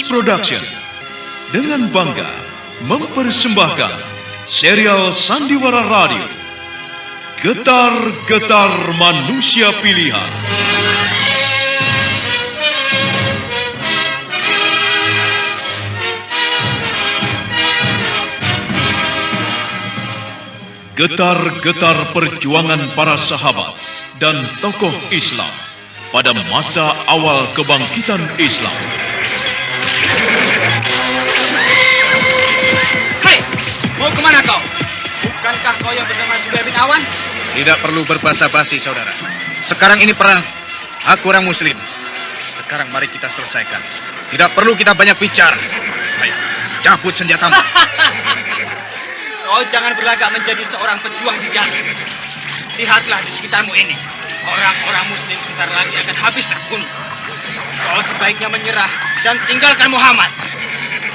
Production dengan bangga mempersembahkan serial Sandiwara Radio Getar-Getar Manusia Pilihan. Getar-getar perjuangan para sahabat dan tokoh Islam pada masa awal kebangkitan Islam. Hei, mau kemana kau? Bukankah kau yang bernama Zubair bin Awan? Tidak perlu berbasa-basi, saudara. Sekarang ini perang. Aku orang Muslim. Sekarang mari kita selesaikan. Tidak perlu kita banyak bicara. Ayo, cabut senjatamu. Kau jangan berlagak menjadi seorang pejuang sejati. Lihatlah di sekitarmu ini. Orang-orang Muslim sebentar lagi akan habis terbunuh. Kau sebaiknya menyerah dan tinggalkan Muhammad.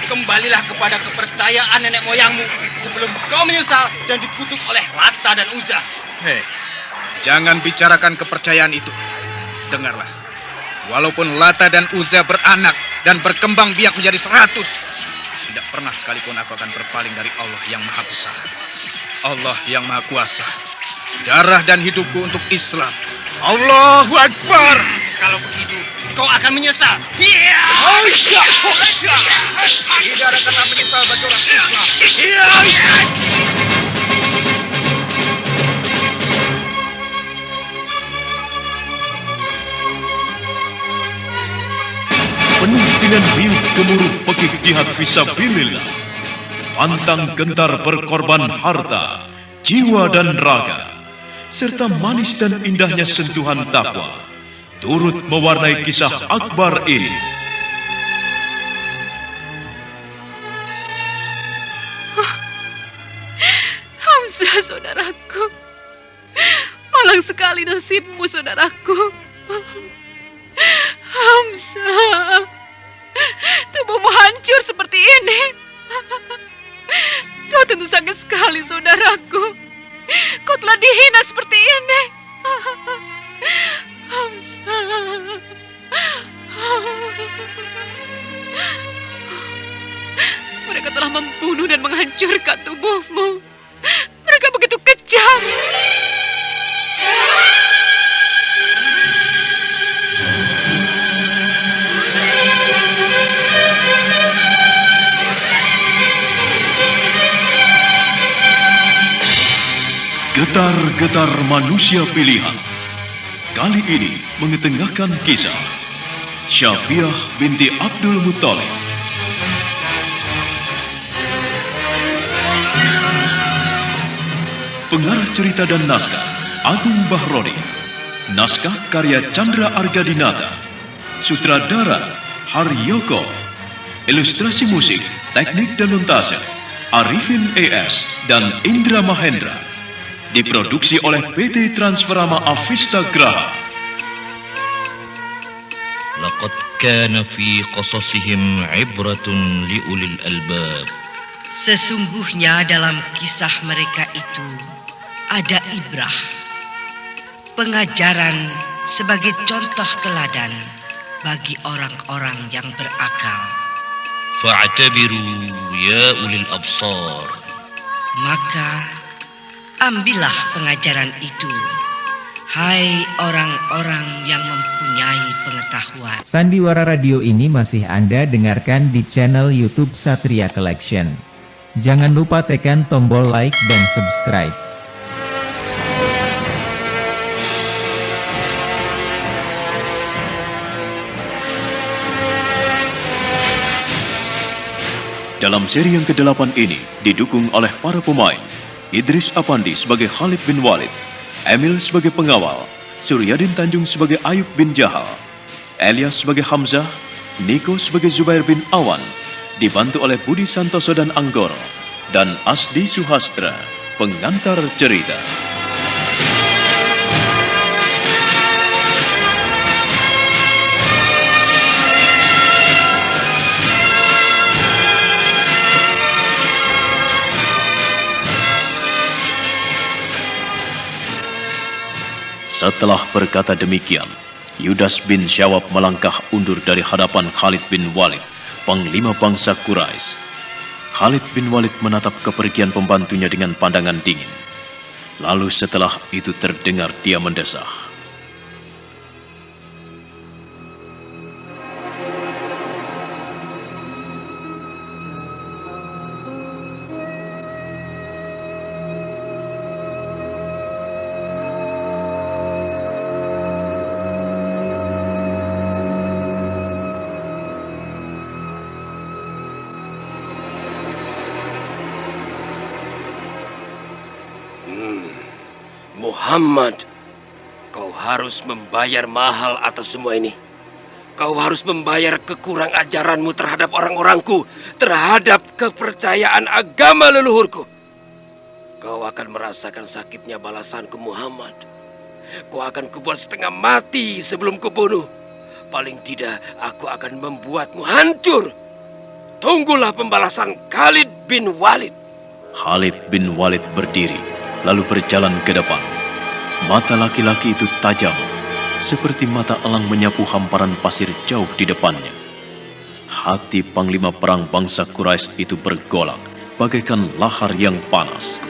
Kembalilah kepada kepercayaan nenek moyangmu sebelum kau menyesal dan dikutuk oleh Lata dan Uzza. Hei, jangan bicarakan kepercayaan itu. Dengarlah. Walaupun Lata dan Uzza beranak dan berkembang biak menjadi 100, tidak pernah sekalipun aku akan berpaling dari Allah yang Maha Besar. Allah yang Maha Kuasa. Darah dan hidupku untuk Islam. Allahu Akbar. Kalau begitu, kau akan menyesal. Tidak ada kata menyesal bagi orang Islam. Penuh dengan riuh gemuruh pekik jihad fisabilillah, pantang gentar berkorban harta, jiwa dan raga, serta manis dan indahnya sentuhan takwa turut mewarnai kisah akbar ini. Hamzah, saudaraku, malang sekali nasibmu, saudaraku. Hamzah, tubuhmu hancur seperti ini. Kau tentu sakit sekali, saudaraku. Kau telah dihina seperti ini. Hamzah. Mereka telah membunuh dan menghancurkan tubuhmu. Mereka begitu kejam. Getar-getar manusia pilihan kali ini mengetengahkan kisah Syafiah binti Abdul Muttalib. Pengarah cerita dan naskah Agung Bahrodi. Naskah karya Chandra Argadinata. Sutradara Haryoko. Ilustrasi musik, teknik dan montase Arifin ES dan Indra Mahendra. Diproduksi oleh PT Transferama Avista Graha. Laqad kana fi qasasihim ibratun liulil albab. Sesungguhnya dalam kisah mereka itu ada ibrah, pengajaran sebagai contoh teladan bagi orang-orang yang berakal. Fa'tabiru ya ulil absar. Maka ambillah pengajaran itu, hai orang-orang yang mempunyai pengetahuan. Sandiwara Radio ini masih Anda dengarkan di channel YouTube Satria Collection. Jangan lupa tekan tombol like dan subscribe. Dalam seri yang ke-8 ini didukung oleh para pemain Idris Apandi sebagai Khalid bin Walid, Emil sebagai pengawal, Suryadin Tanjung sebagai Ayub bin Jahal, Elias sebagai Hamzah, Niko sebagai Zubair bin Awan, dibantu oleh Budi Santoso dan Anggoro, dan Asdi Suhastra, pengantar cerita. Setelah berkata demikian, Yudas bin Syawab melangkah undur dari hadapan Khalid bin Walid, Panglima bangsa Quraisy. Khalid bin Walid menatap kepergian pembantunya dengan pandangan dingin. Lalu setelah itu terdengar dia mendesah. Muhammad, kau harus membayar mahal atas semua ini. Kau harus membayar kekurang ajaranmu terhadap orang-orangku, terhadap kepercayaan agama leluhurku. Kau akan merasakan sakitnya balasanku, Muhammad. Kau akan kubuat setengah mati sebelum kubunuh. Paling tidak, aku akan membuatmu hancur. Tunggulah pembalasan Khalid bin Walid. Khalid bin Walid berdiri, lalu berjalan ke depan. Mata laki-laki itu tajam, seperti mata elang menyapu hamparan pasir jauh di depannya. Hati panglima perang bangsa Quraisy itu bergolak, bagaikan lahar yang panas.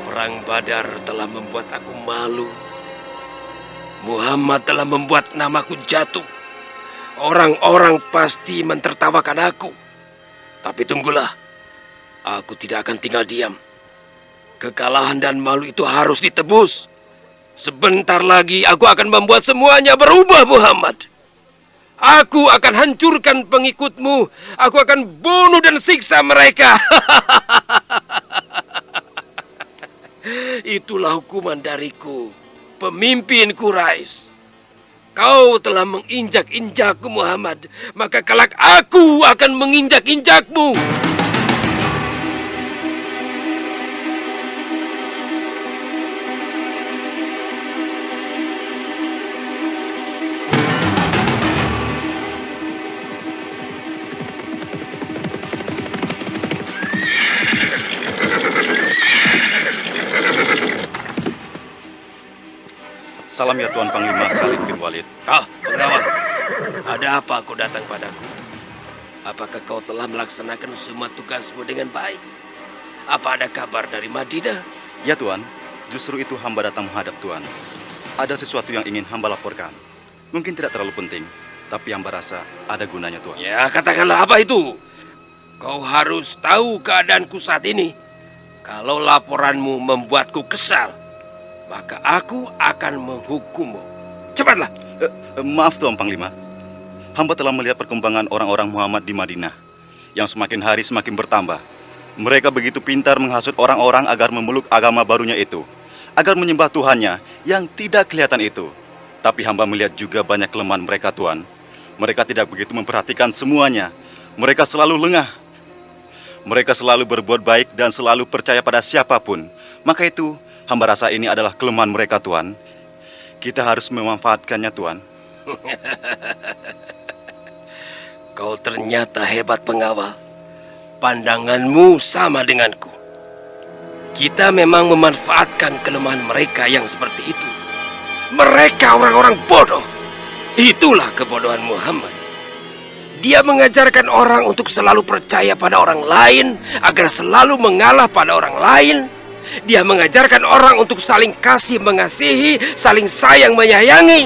Perang Badar telah membuat aku malu. Muhammad telah membuat namaku jatuh. Orang-orang pasti mentertawakan aku. Tapi tunggulah, aku tidak akan tinggal diam. Kekalahan dan malu itu harus ditebus. Sebentar lagi aku akan membuat semuanya berubah, Muhammad. Aku akan hancurkan pengikutmu. Aku akan bunuh dan siksa mereka. Itulah hukuman dariku, pemimpin Quraisy. Kau telah menginjak-injakku, Muhammad, maka kelak aku akan menginjak-injakmu. Salam ya Tuan Panglima Khalid bin Walid. Pengawal, ada apa kau datang padaku? Apakah kau telah melaksanakan semua tugasmu dengan baik? Apa ada kabar dari Madinah? Ya Tuan, justru itu hamba datang menghadap Tuan. Ada sesuatu yang ingin hamba laporkan. Mungkin tidak terlalu penting, tapi hamba rasa ada gunanya Tuan. Ya, katakanlah apa itu? Kau harus tahu keadaanku saat ini. Kalau laporanmu membuatku kesal, maka aku akan menghukummu. Cepatlah. Maaf Tuan Panglima. Hamba telah melihat perkembangan orang-orang Muhammad di Madinah yang semakin hari semakin bertambah. Mereka begitu pintar menghasut orang-orang agar memeluk agama barunya itu, agar menyembah Tuhannya yang tidak kelihatan itu. Tapi hamba melihat juga banyak kelemahan mereka, Tuan. Mereka tidak begitu memperhatikan semuanya. Mereka selalu lengah. Mereka selalu berbuat baik dan selalu percaya pada siapapun. Maka itu, hamba rasa ini adalah kelemahan mereka, Tuan. Kita harus memanfaatkannya, Tuan. Kau ternyata hebat, pengawal. Pandanganmu sama denganku. Kita memang memanfaatkan kelemahan mereka yang seperti itu. Mereka orang-orang bodoh. Itulah kebodohan Muhammad. Dia mengajarkan orang untuk selalu percaya pada orang lain, agar selalu mengalah pada orang lain. Dia mengajarkan orang untuk saling kasih mengasihi, saling sayang menyayangi.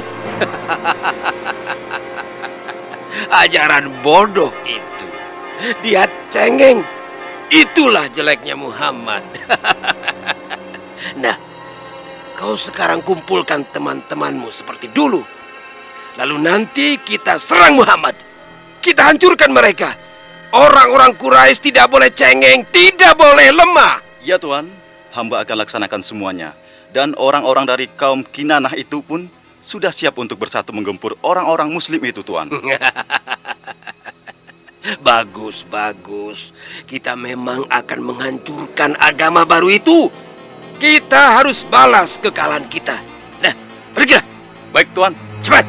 Ajaran bodoh itu. Dia cengeng. Itulah jeleknya Muhammad. Nah, kau sekarang kumpulkan teman-temanmu seperti dulu. Lalu nanti kita serang Muhammad. Kita hancurkan mereka. Orang-orang Quraisy tidak boleh cengeng, tidak boleh lemah. Ya Tuan, hamba akan laksanakan semuanya. Dan orang-orang dari kaum Kinanah itu pun sudah siap untuk bersatu menggempur orang-orang Muslim itu, Tuan. Bagus, bagus. Kita memang akan menghancurkan agama baru itu. Kita harus balas kekalahan kita. Nah, pergilah. Baik, Tuan. Cepat.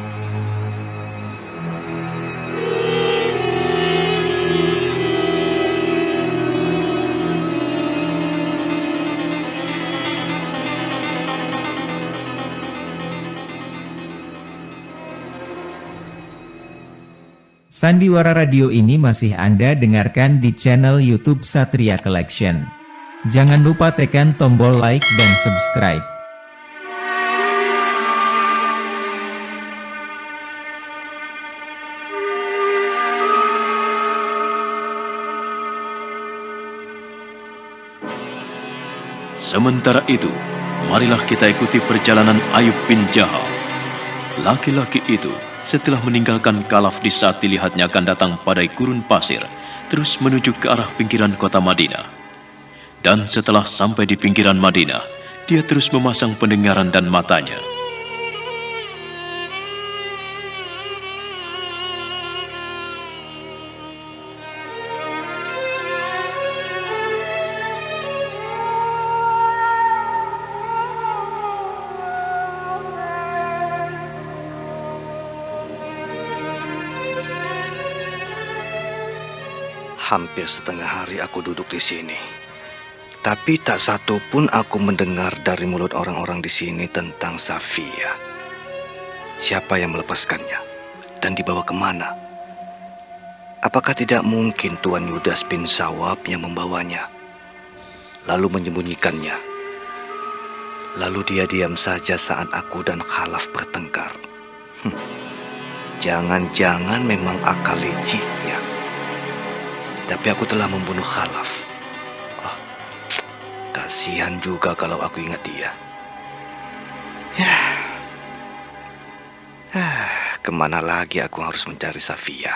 Sandiwara radio ini masih Anda dengarkan di channel YouTube Satria Collection. Jangan lupa tekan tombol like dan subscribe. Sementara itu, marilah kita ikuti perjalanan Ayub bin Jahal. Laki-laki itu setelah meninggalkan Khalaf di saat dilihatnya akan datang padai gurun pasir, terus menuju ke arah pinggiran kota Madinah. Dan setelah sampai di pinggiran Madinah, dia terus memasang pendengaran dan matanya. Hampir setengah hari aku duduk di sini. Tapi tak satu pun aku mendengar dari mulut orang-orang di sini tentang Safia. Siapa yang melepaskannya? Dan dibawa kemana? Apakah tidak mungkin Tuan Yudas bin Sawab yang membawanya? Lalu menyembunyikannya. Lalu dia diam saja saat aku dan Khalaf bertengkar. Jangan-jangan memang akal liciknya. Tapi aku telah membunuh Khalaf. Kasihan juga kalau aku ingat dia. Kemana lagi aku harus mencari Safia?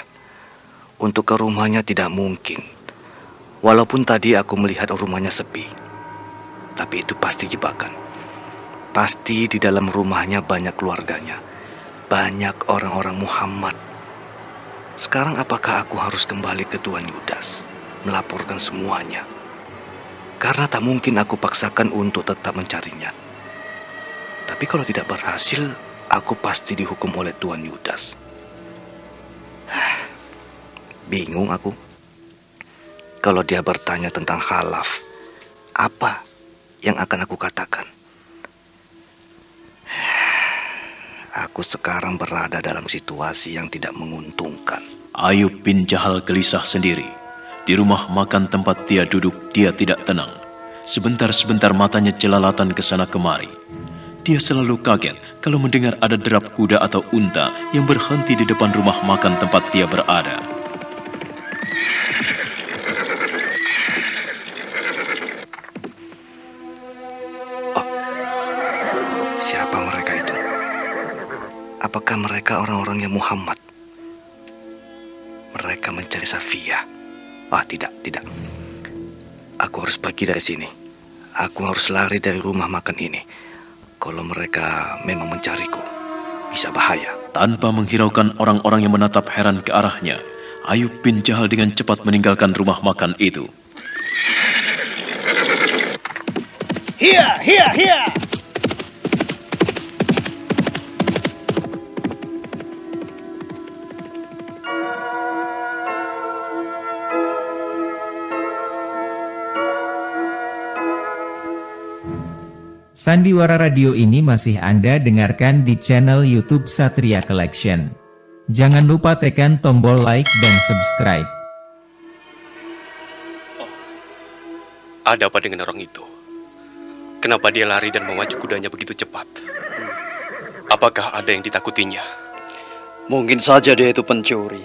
Untuk ke rumahnya tidak mungkin. Walaupun tadi aku melihat rumahnya sepi. Tapi itu pasti jebakan. Pasti di dalam rumahnya banyak keluarganya. Banyak orang-orang Muhammad. Sekarang apakah aku harus kembali ke Tuan Yudas, melaporkan semuanya? Karena tak mungkin aku paksakan untuk tetap mencarinya. Tapi kalau tidak berhasil, aku pasti dihukum oleh Tuan Yudas. Bingung aku. Kalau dia bertanya tentang Khalaf, apa yang akan aku katakan? Aku sekarang berada dalam situasi yang tidak menguntungkan. Ayub bin Jahal gelisah sendiri. Di rumah makan tempat dia duduk, dia tidak tenang. Sebentar-sebentar matanya jelalatan ke sana kemari. Dia selalu kaget kalau mendengar ada derap kuda atau unta yang berhenti di depan rumah makan tempat dia berada. Siapa mereka itu? Apakah mereka orang-orangnya Muhammad? Mereka mencari Safia. Tidak. Aku harus pergi dari sini. Aku harus lari dari rumah makan ini. Kalau mereka memang mencariku, bisa bahaya. Tanpa menghiraukan orang-orang yang menatap heran ke arahnya, Ayub bin Jahal dengan cepat meninggalkan rumah makan itu. Hiya! Sandiwara radio ini masih Anda dengarkan di channel YouTube Satria Collection. Jangan lupa tekan tombol like dan subscribe. Ada apa dengan orang itu? Kenapa dia lari dan memacu kudanya begitu cepat? Apakah ada yang ditakutinya? Mungkin saja dia itu pencuri.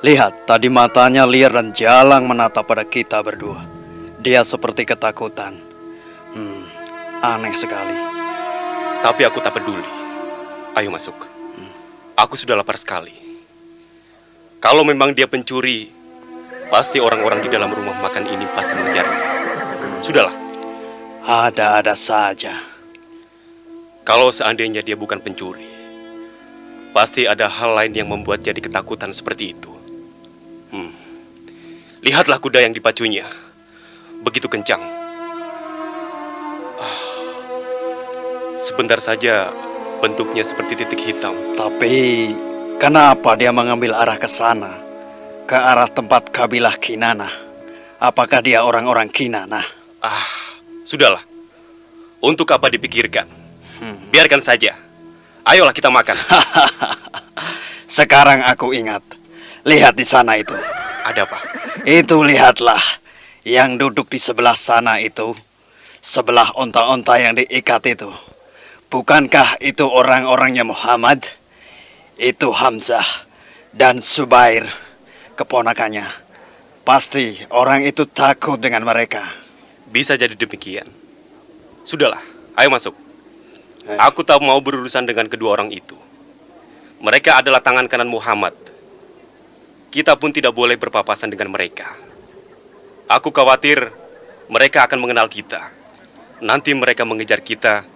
Lihat, tadi matanya liar dan jalang menatap pada kita berdua. Dia seperti ketakutan. Aneh sekali. Tapi aku tak peduli. Ayo masuk. Aku sudah lapar sekali. Kalau memang dia pencuri, pasti orang-orang di dalam rumah makan ini pasti mengejarnya. Sudahlah. Ada-ada saja. Kalau seandainya dia bukan pencuri, pasti ada hal lain yang membuat jadi ketakutan seperti itu. Lihatlah kuda yang dipacunya. Begitu kencang. Sebentar saja bentuknya seperti titik hitam. Tapi kenapa dia mengambil arah ke sana? Ke arah tempat kabilah Kinanah. Apakah dia orang-orang Kinanah? Sudahlah. Untuk apa dipikirkan? Biarkan saja. Ayolah kita makan. Sekarang aku ingat. Lihat di sana itu. Ada apa? Itu lihatlah. Yang duduk di sebelah sana itu. Sebelah onta-onta yang diikat itu. Bukankah itu orang-orangnya Muhammad? Itu Hamzah dan Zubair, keponakannya. Pasti orang itu takut dengan mereka. Bisa jadi demikian. Sudahlah, ayo masuk. Aku tak mau berurusan dengan kedua orang itu. Mereka adalah tangan kanan Muhammad. Kita pun tidak boleh berpapasan dengan mereka. Aku khawatir mereka akan mengenal kita. Nanti mereka mengejar kita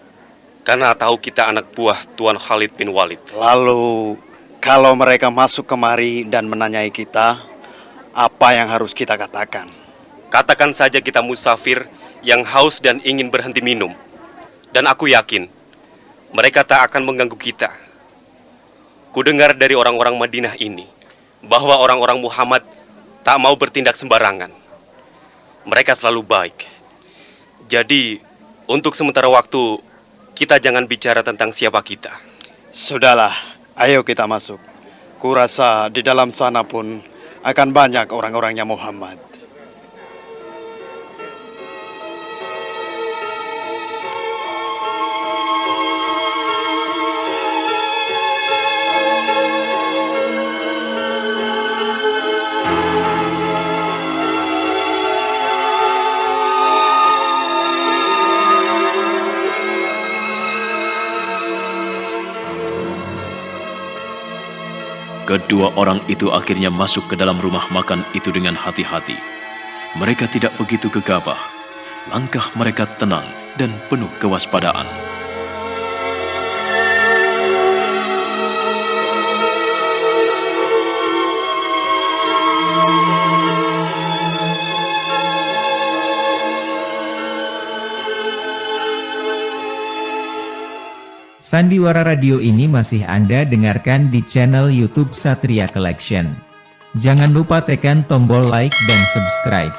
karena tahu kita anak buah Tuan Khalid bin Walid. Lalu, kalau mereka masuk kemari dan menanyai kita, apa yang harus kita katakan? Katakan saja kita musafir yang haus dan ingin berhenti minum. Dan aku yakin mereka tak akan mengganggu kita. Kudengar dari orang-orang Madinah ini bahwa orang-orang Muhammad tak mau bertindak sembarangan. Mereka selalu baik. Jadi, untuk sementara waktu, kita jangan bicara tentang siapa kita. Sudahlah, ayo kita masuk. Kurasa di dalam sana pun akan banyak orang-orangnya Muhammad. Kedua orang itu akhirnya masuk ke dalam rumah makan itu dengan hati-hati. Mereka tidak begitu gegabah. Langkah mereka tenang dan penuh kewaspadaan. Sandiwara Radio ini masih Anda dengarkan di channel YouTube Satria Collection. Jangan lupa tekan tombol like dan subscribe.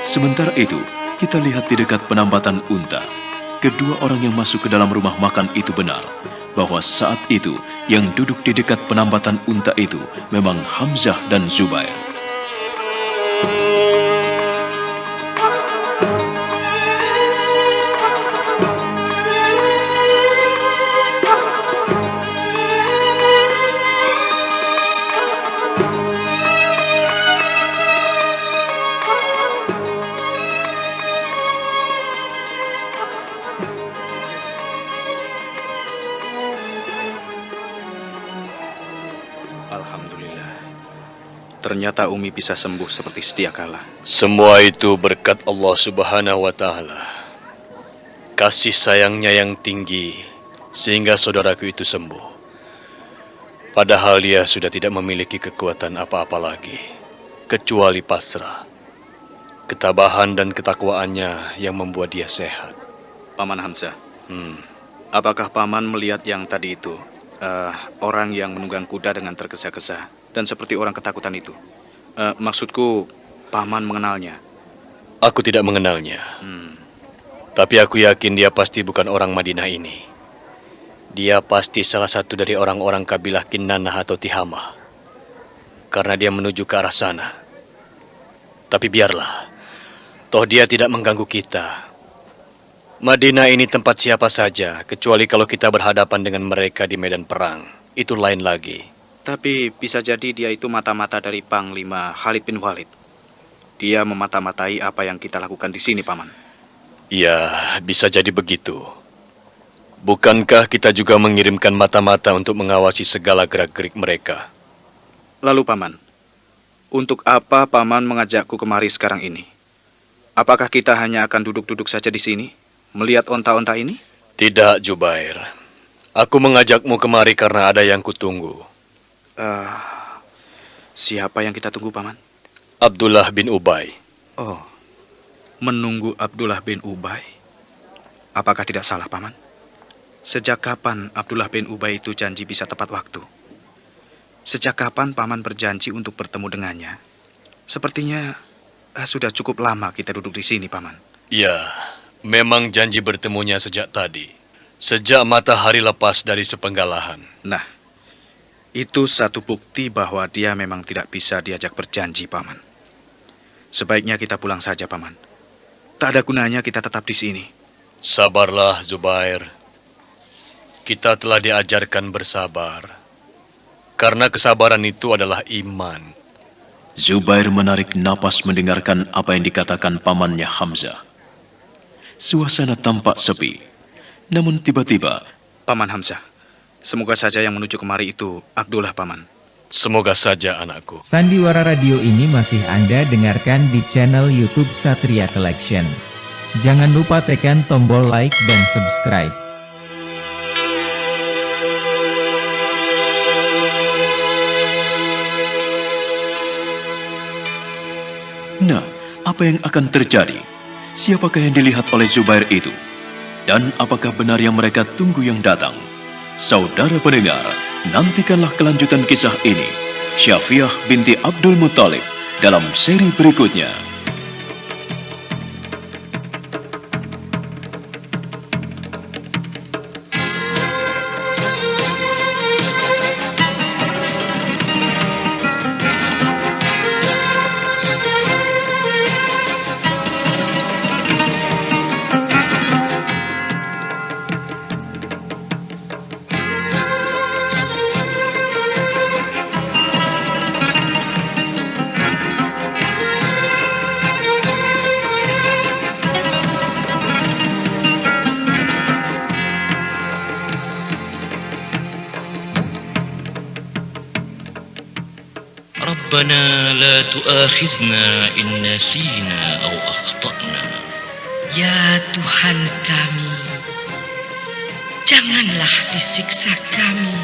Sementara itu, kita lihat di dekat penambatan unta. Kedua orang yang masuk ke dalam rumah makan itu benar, bahwa saat itu yang duduk di dekat penambatan unta itu memang Hamzah dan Zubair. Alhamdulillah. Ternyata Umi bisa sembuh seperti sedia kala. Semua itu berkat Allah Subhanahu wa Ta'ala. Kasih sayangnya yang tinggi sehingga saudaraku itu sembuh. Padahal dia sudah tidak memiliki kekuatan apa-apa lagi kecuali pasrah. Ketabahan dan ketakwaannya yang membuat dia sehat. Paman Hamzah, apakah Paman melihat yang tadi itu? Orang yang menunggang kuda dengan tergesa-gesa dan seperti orang ketakutan itu. Maksudku, Paman mengenalnya. Aku tidak mengenalnya. Tapi aku yakin dia pasti bukan orang Madinah ini. Dia pasti salah satu dari orang-orang kabilah Kinnanah atau Tihamah. Karena dia menuju ke arah sana. Tapi biarlah. Toh dia tidak mengganggu kita. Madinah ini tempat siapa saja, kecuali kalau kita berhadapan dengan mereka di medan perang. Itu lain lagi. Tapi bisa jadi dia itu mata-mata dari Panglima Khalid bin Walid. Dia memata-matai apa yang kita lakukan di sini, Paman. Ya, bisa jadi begitu. Bukankah kita juga mengirimkan mata-mata untuk mengawasi segala gerak-gerik mereka? Lalu, Paman, untuk apa Paman mengajakku kemari sekarang ini? Apakah kita hanya akan duduk-duduk saja di sini? Melihat onta-onta ini? Tidak, Jubair. Aku mengajakmu kemari karena ada yang kutunggu. Siapa yang kita tunggu, Paman? Abdullah bin Ubay. Oh, menunggu Abdullah bin Ubay? Apakah tidak salah, Paman? Sejak kapan Abdullah bin Ubay itu janji bisa tepat waktu? Sejak kapan Paman berjanji untuk bertemu dengannya? Sepertinya sudah cukup lama kita duduk di sini, Paman. Ya, memang janji bertemunya sejak tadi. Sejak matahari lepas dari sepenggalahan. Nah, itu satu bukti bahwa dia memang tidak bisa diajak berjanji, Paman. Sebaiknya kita pulang saja, Paman. Tak ada gunanya kita tetap di sini. Sabarlah, Zubair. Kita telah diajarkan bersabar. Karena kesabaran itu adalah iman. Zubair menarik napas mendengarkan apa yang dikatakan pamannya Hamzah. Suasana tampak sepi. Namun tiba-tiba, Paman Hamzah, semoga saja yang menuju kemari itu Abdullah, Paman. Semoga saja, anakku. Sandiwara Radio ini masih Anda dengarkan di channel YouTube Satria Collection. Jangan lupa tekan tombol like dan subscribe. nah, apa yang akan terjadi? Siapakah yang dilihat oleh Zubair itu? Dan apakah benar yang mereka tunggu yang datang? Saudara pendengar, nantikanlah kelanjutan kisah ini. Syafiah binti Abdul Muttalib dalam seri berikutnya. ربنا لا تؤاخذنا إن نسينا أو أخطأنا. Ya Tuhan kami, janganlah disiksa kami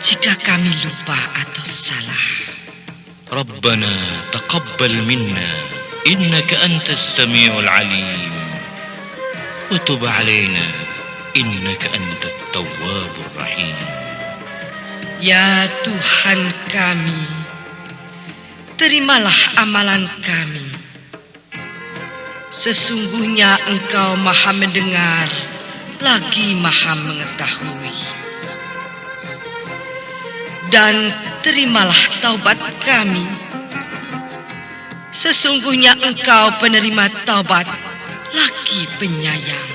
jika kami lupa atau salah. ربنا تقبل منا إنك أنت السميع العليم وتب علينا إنك أنت التواب الرحيم. Ya Tuhan kami, terimalah amalan kami. Sesungguhnya Engkau Maha mendengar, lagi Maha mengetahui. Dan terimalah taubat kami. Sesungguhnya Engkau penerima taubat, lagi penyayang.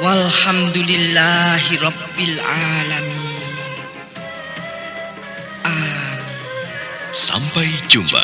Walhamdulillahi Rabbil Alamin. Sampai jumpa.